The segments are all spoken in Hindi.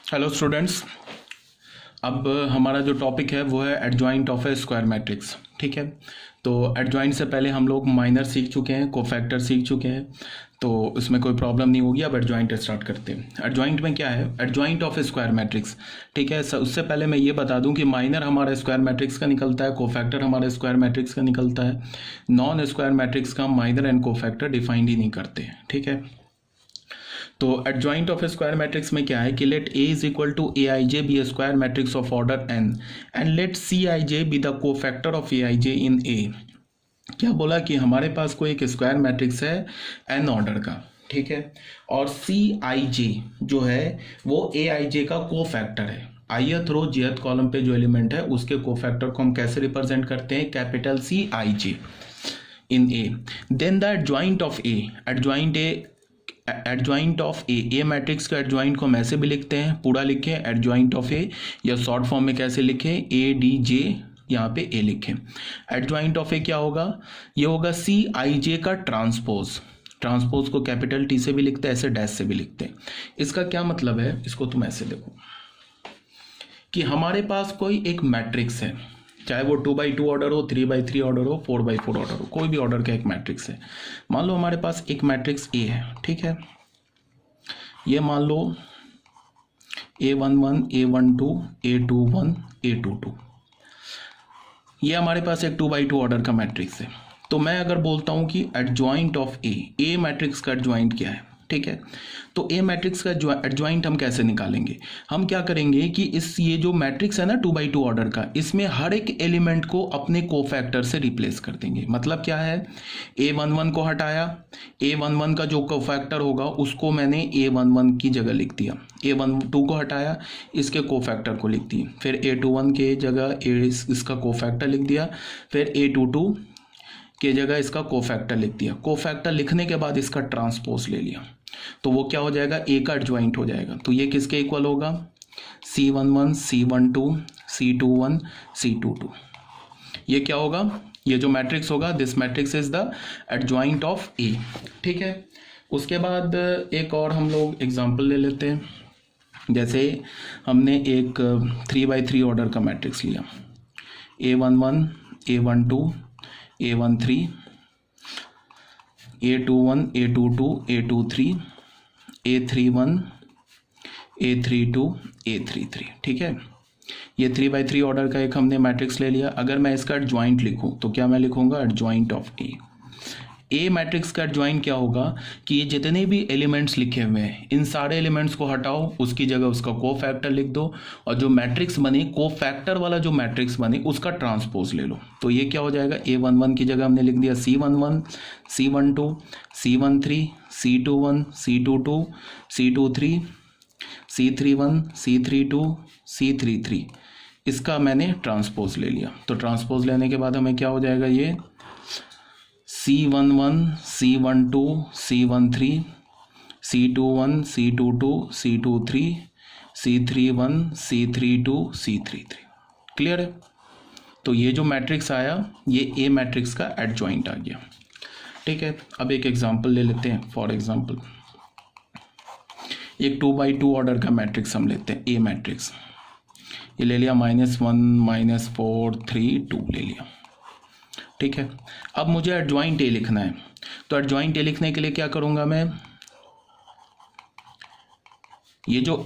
Hello students. अब हमारा जो टॉपिक है वो है adjoint of A square matrix. ठीक है, तो एडजॉइंट से पहले हम लोग माइनर सीख चुके हैं, कोफैक्टर सीख चुके हैं, तो इसमें कोई प्रॉब्लम नहीं होगी। अब एडजॉइंट स्टार्ट करते हैं। एडजॉइंट में क्या है? Adjoint of A square matrix. ठीक है, उससे पहले मैं ये बता दूं कि माइनर हमारा स्क्वायर मैट्रिक्स का निकलता है, कोफैक्टर हमारे स्क्वायर मैट्रिक्स का निकलता है। नॉन स्क्वायर मैट्रिक्स का माइनर एंड कोफैक्टर डिफाइंड ही नहीं करते। ठीक है, तो एडजॉइंट ऑफ स्क्वायर मैट्रिक्स में क्या है कि let A is equal to A I J B A square matrix of order N and let C I J be the cofactor of A I J in A. क्या बोला कि हमारे पास कोई एक स्क्वायर मैट्रिक्स है एन ऑर्डर का, ठीक है, और सी आई जे जो है वो ए आई जे का कोफैक्टर है। ith रो jth कॉलम पे जो एलिमेंट है उसके कोफैक्टर को हम कैसे रिप्रेजेंट करते हैं? Capital C I J in A. Then the adjoint of A, adjoint of A matrix का एडजॉइंट को हम ऐसे भी लिखते हैं, पूरा लिखें एडजॉइंट ऑफ ए, या शॉर्ट फॉर्म में कैसे लिखें? ए डी जे, यहाँ पे ए लिखें। एडजॉइंट ऑफ ए क्या होगा? ये होगा सी आई जे का ट्रांसपोज। ट्रांसपोज को कैपिटल टी से भी लिखते हैं, ऐसे डैश से भी लिखते हैं। इसका क्या मतलब है? इसको तुम ऐसे देखो कि हमारे पास कोई एक मैट्रिक्स है, चाहे वो 2x2 ऑर्डर हो, 3x3 ऑर्डर हो, 4x4 ऑर्डर हो, कोई भी ऑर्डर का एक मैट्रिक्स है। मान लो हमारे पास एक मैट्रिक्स ए है, ठीक है, ये मान लो A11, A12, A21, A22, ये हमारे पास एक 2x2 ऑर्डर का मैट्रिक्स है। तो मैं अगर बोलता हूं कि एडजॉइंट ऑफ ए मैट्रिक्स का एडजॉइंट क्या है, ठीक है, तो ए मैट्रिक्स का एडजॉइंट हम कैसे निकालेंगे? हम क्या करेंगे कि ये जो मैट्रिक्स है ना 2x2 ऑर्डर का, इसमें हर एक एलिमेंट को अपने कोफैक्टर से रिप्लेस कर देंगे। मतलब क्या है? A11 को हटाया, A11 का जो कोफैक्टर होगा उसको मैंने A11 की जगह लिख दिया, A12 को हटाया, इसके कोफैक्टर को लिख दिया, फिर A21 के जगह इसका कोफैक्टर लिख दिया, फिर A22 के जगह इसका कोफैक्टर लिख दिया। कोफैक्टर लिखने के बाद इसका ट्रांसपोज ले लिया, तो वो क्या हो जाएगा? ए का एडजॉइंट हो जाएगा। तो ये किसके इक्वल होगा? C11, C12, C21, C22। ये क्या होगा? ये जो मैट्रिक्स होगा, this matrix is the adjoint of A. ठीक है, उसके बाद एक और हम लोग एग्जांपल ले लेते हैं। जैसे हमने एक 3x3 ऑर्डर का मैट्रिक्स लिया, A11, A12, A13, A21, A22, A23, A31, A32, A33। ठीक है, ये 3x3 ऑर्डर का एक हमने मैट्रिक्स ले लिया। अगर मैं इसका एडजॉइंट लिखूं तो क्या मैं लिखूंगा? एडजॉइंट ऑफ ए मैट्रिक्स का एडजॉइंट क्या होगा कि ये जितने भी एलिमेंट्स लिखे हुए हैं इन सारे एलिमेंट्स को हटाओ, उसकी जगह उसका कोफैक्टर लिख दो, और जो मैट्रिक्स बने, कोफैक्टर वाला जो मैट्रिक्स बने उसका ट्रांसपोज ले लो। तो ये क्या हो जाएगा? A11 की जगह हमने लिख दिया C11, C12, C13, C21, C22, C23, C31, C32, C33, इसका मैंने ट्रांसपोज ले लिया। तो ट्रांसपोज लेने के बाद हमें क्या हो जाएगा? ये C11, C12, C13, C21, C22, C23, C31, C32, C33। Clear है? तो ये जो मैट्रिक्स आया ये ए मैट्रिक्स का एडजॉइंट आ गया। ठीक है, अब एक एग्जांपल ले लेते हैं। फॉर एग्जांपल एक 2x2 ऑर्डर का मैट्रिक्स हम लेते हैं, ए मैट्रिक्स। ये ले लिया -1, -4, 3, 2 ले लिया। ठीक है, अब मुझे एडजॉइंट ए लिखना है। तो एडजॉइंट ए लिखने के लिए क्या करूंगा मैं? ये जो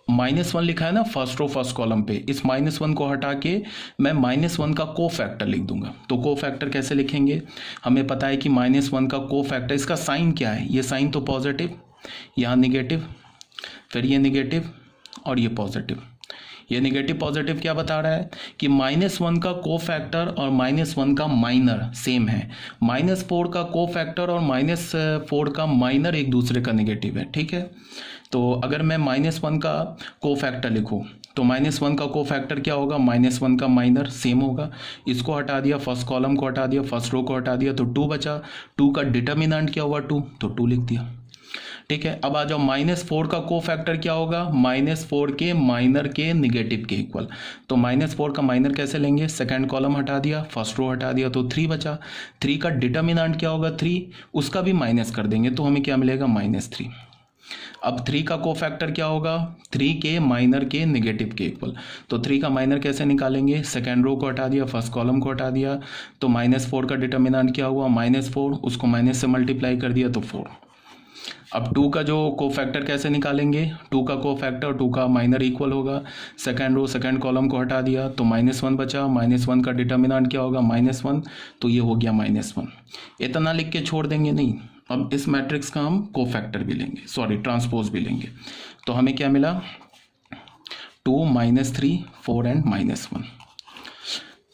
-1 लिखा है ना फर्स्ट रो फर्स्ट कॉलम पे, इस -1 को हटा के मैं -1 का कोफैक्टर लिख दूंगा। तो कोफैक्टर कैसे लिखेंगे? हमें पता है कि -1 का कोफैक्टर, इसका साइन क्या है? ये साइन तो पॉजिटिव, यहाँ निगेटिव, फिर ये निगेटिव और ये पॉजिटिव। ये निगेटिव पॉजिटिव क्या बता रहा है कि -1 का कोफैक्टर और -1 का माइनर सेम है। -4 का कोफैक्टर और -4 का माइनर एक दूसरे का निगेटिव है। ठीक है, तो अगर मैं -1 का कोफैक्टर लिखूं तो -1 का कोफैक्टर क्या होगा? -1 का माइनर सेम होगा। इसको हटा दिया, फर्स्ट कॉलम को हटा दिया, फर्स्ट रो को हटा दिया, तो 2 बचा। 2 का डिटर्मिनेंट क्या हुआ? 2, तो 2 लिख दिया। ठीक है, अब आ जाओ -4 का कोफैक्टर क्या होगा? -4 के माइनर के निगेटिव के इक्वल। तो -4 का माइनर कैसे लेंगे? सेकंड कॉलम हटा दिया, फर्स्ट रो हटा दिया, तो 3 बचा। 3 का डिटर्मिनेंट क्या होगा? 3, उसका भी माइनस कर देंगे तो हमें क्या मिलेगा? -3। अब 3 का कोफैक्टर क्या होगा, 3 के माइनर के नेगेटिव के इक्वल। तो 3 का माइनर कैसे निकालेंगे, सेकेंड रो को हटा दिया, फर्स्ट कॉलम को हटा दिया, तो -4 का डिटर्मिनेंट क्या हुआ, -4, उसको माइनस से मल्टीप्लाई कर दिया तो 4। अब 2 का जो कोफैक्टर कैसे निकालेंगे, 2 का कोफैक्टर 2 का माइनर इक्वल होगा, सेकेंड रो सेकेंड कॉलम को हटा दिया तो -1 बचा, -1 का डिटर्मिनेंट क्या होगा, -1, तो ये हो गया -1। इतना लिख के छोड़ देंगे नहीं, अब इस मैट्रिक्स का हम कोफैक्टर भी लेंगे, सॉरी ट्रांसपोज भी लेंगे। तो हमें क्या मिला, 2 -3 4 एंड -1।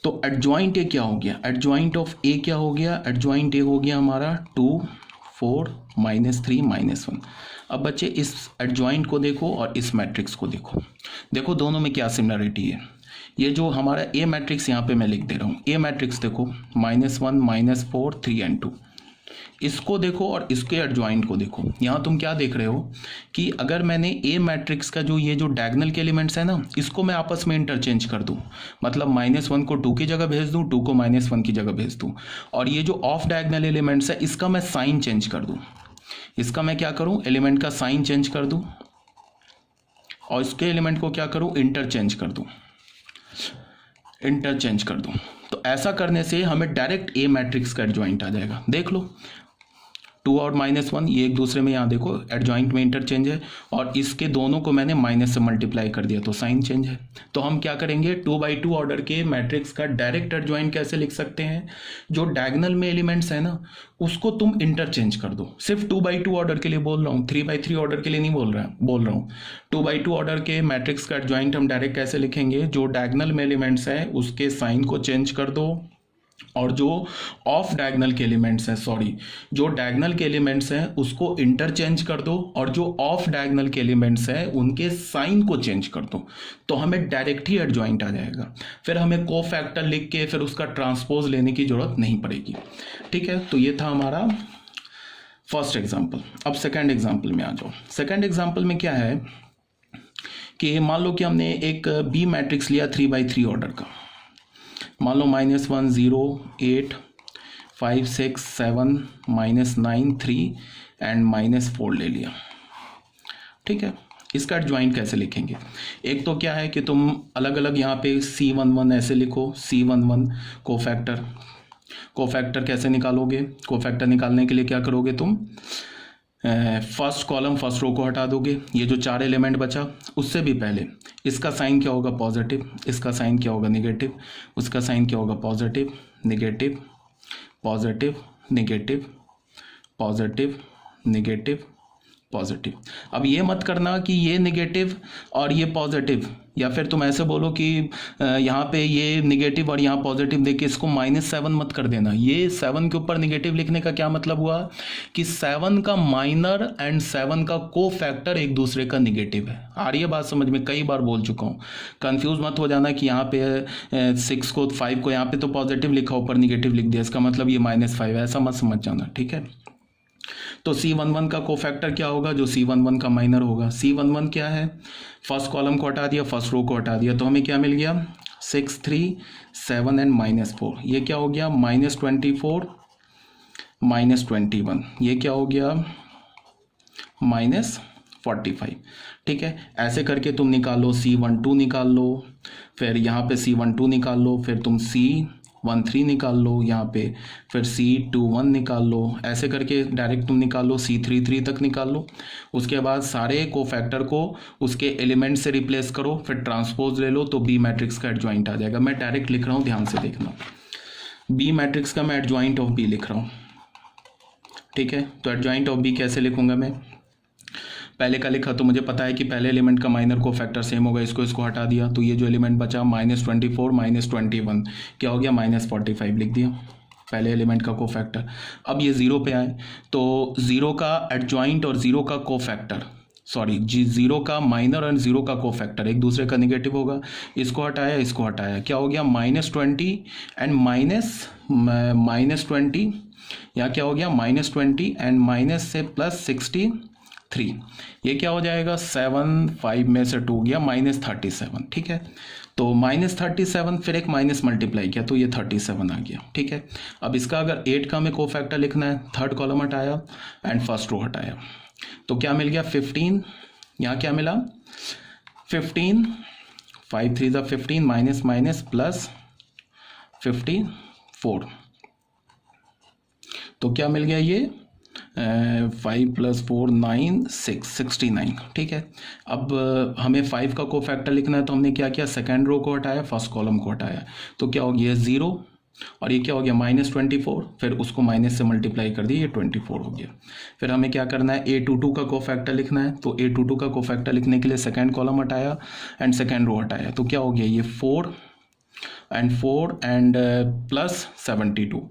तो एडजॉइंट ए क्या हो गया, एडजॉइंट ऑफ ए क्या हो गया, एडजॉइंट ए हो गया हमारा 2 4 -3 -1। अब बच्चे इस एडजॉइंट को देखो और इस मैट्रिक्स को देखो, देखो दोनों में क्या सिमिलरिटी है। ये जो हमारा ए मैट्रिक्स यहाँ पे मैं लिख दे रहा हूँ, ए मैट्रिक्स देखो -1 -4 3 एंड 2, इसको देखो और इसके एडजॉइंट को देखो। यहाँ तुम क्या देख रहे हो कि अगर मैंने ए मैट्रिक्स का जो ये जो डायगोनल के एलिमेंट्स है ना, इसको मैं आपस में इंटरचेंज कर दूँ, मतलब -1 को 2 की जगह भेज दूँ, 2 को -1 की जगह भेज दूँ, और ये जो ऑफ डायगोनल एलिमेंट्स है इसका मैं साइन चेंज कर दूँ, इसका मैं क्या करूँ, एलिमेंट का साइन चेंज कर दूँ, और इसके एलिमेंट को क्या करूँ, इंटरचेंज कर दूँ, इंटरचेंज कर दूँ। तो ऐसा करने से हमें डायरेक्ट ए मैट्रिक्स का एडजॉइंट आ जाएगा। देख लो 2 और -1 ये एक दूसरे में, यहाँ देखो एडजॉइंट में इंटरचेंज है, और इसके दोनों को मैंने माइनस से मल्टीप्लाई कर दिया तो साइन चेंज है। तो हम क्या करेंगे, 2x2 ऑर्डर के मैट्रिक्स का डायरेक्ट एडजॉइंट कैसे लिख सकते हैं, जो डायगोनल में एलिमेंट्स है ना उसको तुम इंटरचेंज कर दो। सिर्फ 2x2 ऑर्डर के लिए बोल रहा हूँ, 3x3 ऑर्डर के लिए नहीं बोल रहा हूँ। 2x2 ऑर्डर के मैट्रिक्स का एडजॉइंट हम डायरेक्ट कैसे लिखेंगे, जो डायगोनल में एलिमेंट्स है उसके साइन को चेंज कर दो, और जो ऑफ डायगोनल के एलिमेंट्स हैं, सॉरी जो डायगोनल के एलिमेंट्स हैं उसको इंटरचेंज कर दो, और जो ऑफ डायगोनल के एलिमेंट्स हैं उनके साइन को चेंज कर दो, तो हमें डायरेक्ट ही एडजॉइंट आ जाएगा। फिर हमें कोफैक्टर लिख के फिर उसका ट्रांसपोज लेने की जरूरत नहीं पड़ेगी। ठीक है, तो ये था हमारा फर्स्ट एग्जाम्पल। अब सेकेंड एग्जाम्पल में आ जाओ। सेकेंड एग्जाम्पल में क्या है कि मान लो कि हमने एक बी मैट्रिक्स लिया 3x3 ऑर्डर का, मान लो -1 0 8 5 6 7 -9 3 एंड -4 ले लिया। ठीक है, इसका एडजॉइंट कैसे लिखेंगे, एक तो क्या है कि तुम अलग अलग यहाँ पे C11 ऐसे लिखो, C11 कोफैक्टर कैसे निकालोगे, कोफैक्टर निकालने के लिए क्या करोगे तुम, फर्स्ट कॉलम फर्स्ट रो को हटा दोगे, ये जो 4 एलिमेंट बचा उससे भी पहले इसका साइन क्या होगा, पॉजिटिव, इसका साइन क्या होगा, नेगेटिव, उसका साइन क्या होगा, positive negative positive negative positive negative positive. अब ये मत करना कि ये नेगेटिव और ये पॉजिटिव, या फिर तुम ऐसे बोलो कि यहाँ पे ये नेगेटिव और यहाँ पॉजिटिव देके इसको -7 मत कर देना। ये 7 के ऊपर नेगेटिव लिखने का क्या मतलब हुआ कि 7 का माइनर एंड 7 का कोफैक्टर एक दूसरे का नेगेटिव है। आ रही है बात समझ में, कई बार बोल चुका हूँ, कंफ्यूज मत हो जाना कि यहाँ पे 6 को 5 को यहाँ पे तो पॉजिटिव लिखा ऊपर नेगेटिव लिख दिया, इसका मतलब ये -5 है, ऐसा मत समझ जाना। ठीक है, तो C11 का कोफैक्टर क्या होगा, जो C11 का माइनर होगा। C11 क्या है, फर्स्ट कॉलम को हटा दिया, फर्स्ट रो को हटा दिया, तो हमें क्या मिल गया, 6 3 7 एंड -4। ये क्या हो गया, -24 -21, ये क्या हो गया, -45। ठीक है, ऐसे करके तुम निकालो, C12 निकाल लो, फिर यहाँ पे C12 निकाल लो, फिर तुम C13 निकाल लो यहाँ पे, फिर C21 निकाल लो, ऐसे करके डायरेक्ट तुम निकाल लो, C33 तक निकाल लो। उसके बाद सारे कोफैक्टर को उसके एलिमेंट से रिप्लेस करो, फिर ट्रांसपोज ले लो, तो बी मैट्रिक्स का एडजॉइंट आ जाएगा। मैं डायरेक्ट लिख रहा हूँ, ध्यान से देखना, बी मैट्रिक्स का मैं एडजॉइंट ऑफ बी लिख रहा हूँ। ठीक है, तो एडजॉइंट ऑफ बी कैसे लिखूंगा मैं, पहले का लिखा तो मुझे पता है कि पहले एलिमेंट का माइनर कोफैक्टर सेम होगा, इसको हटा दिया, तो ये जो एलिमेंट बचा -24 -21 क्या हो गया, -45 लिख दिया पहले एलिमेंट का कोफैक्टर। अब ये 0 पे आए तो 0 का एडजॉइंट और 0 का कोफैक्टर, सॉरी जी 0 का माइनर और 0 का कोफैक्टर एक दूसरे का नेगेटिव होगा, इसको हटाया, क्या हो गया, -20 एंड -20, यहाँ क्या हो गया, -20 एंड माइनस से +63, ये क्या हो जाएगा, 7 5 में से 2 गया, -37। ठीक है, तो -37 फिर एक माइनस मल्टीप्लाई किया तो ये 37 आ गया। ठीक है, अब इसका अगर 8 का हमें कोफैक्टर लिखना है, थर्ड कॉलम हटाया एंड फर्स्ट रो हटाया, तो क्या मिल गया 15, यहाँ क्या मिला 15, 5 3 ज़ा 15 माइनस माइनस प्लस 54, तो क्या मिल गया ये 5 + 4 9 6 69। ठीक है, अब हमें 5 का कोफैक्टर लिखना है, तो हमने क्या किया, सेकेंड रो को हटाया, फर्स्ट कॉलम को हटाया, तो क्या हो गया 0, और ये क्या हो गया -24, फिर उसको माइनस से मल्टीप्लाई कर दिया, ये 24 हो गया। फिर हमें क्या करना है, A22 का कोफैक्टर लिखना है, तो A22 का कोफैक्टर लिखने के लिए सेकेंड कॉलम हटाया एंड सेकेंड रो हटाया, तो क्या हो गया ये 4 एंड प्लस 72,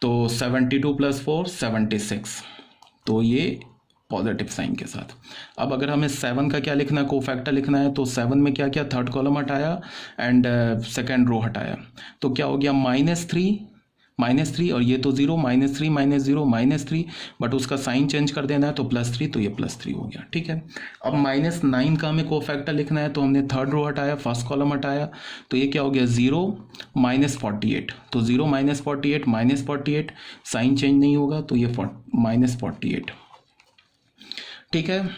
तो 72 + 4 76, तो ये पॉजिटिव साइन के साथ। अब अगर हमें 7 का क्या लिखना है, कोफैक्टर लिखना है, तो 7 में क्या किया, थर्ड कॉलम हटाया एंड सेकेंड रो हटाया, तो क्या हो गया -3 और ये तो 0 -3 -0 -3, बट उसका साइन चेंज कर देना है तो +3, तो ये +3 हो गया। ठीक है, अब -9 का हमें कोफैक्टर लिखना है, तो हमने थर्ड रो हटाया, फर्स्ट कॉलम हटाया, तो ये क्या हो गया 0 -48, तो 0 -48 -48, साइन चेंज नहीं होगा, तो ये -48। ठीक है,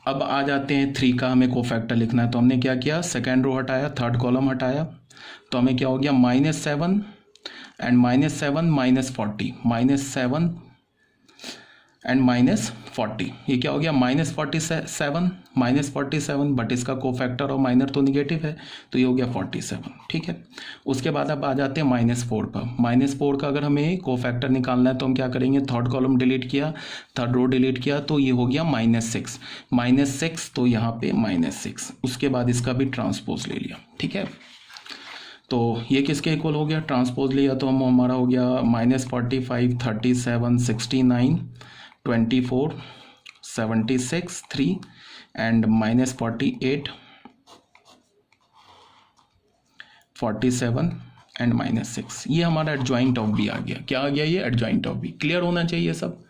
अब आ जाते हैं 3 का हमें कोफैक्टर लिखना है, तो हमने क्या किया, सेकेंड रो हटाया, थर्ड कॉलम हटाया, तो हमें क्या हो गया -7 एंड -7 -40, -7 एंड -40, ये क्या हो गया -47, बट इसका कोफैक्टर और माइनर तो निगेटिव है, तो ये हो गया 47। ठीक है, उसके बाद अब आ जाते हैं -4 पर। -4 का अगर हमें कोफैक्टर निकालना है, तो हम क्या करेंगे, थर्ड कॉलम डिलीट किया, थर्ड रो डिलीट किया, तो ये हो गया -6, तो यहाँ पे -6, उसके बाद इसका भी ट्रांसपोज ले लिया। ठीक है, तो ये किसके इक्वल हो गया, ट्रांसपोज लिया तो हमारा हो गया -45 37 69 24 76 3 एंड -48 47 एंड -6, ये हमारा एडजॉइंट ऑफ बी आ गया। क्या आ गया, ये एडजॉइंट ऑफ बी। क्लियर होना चाहिए सब।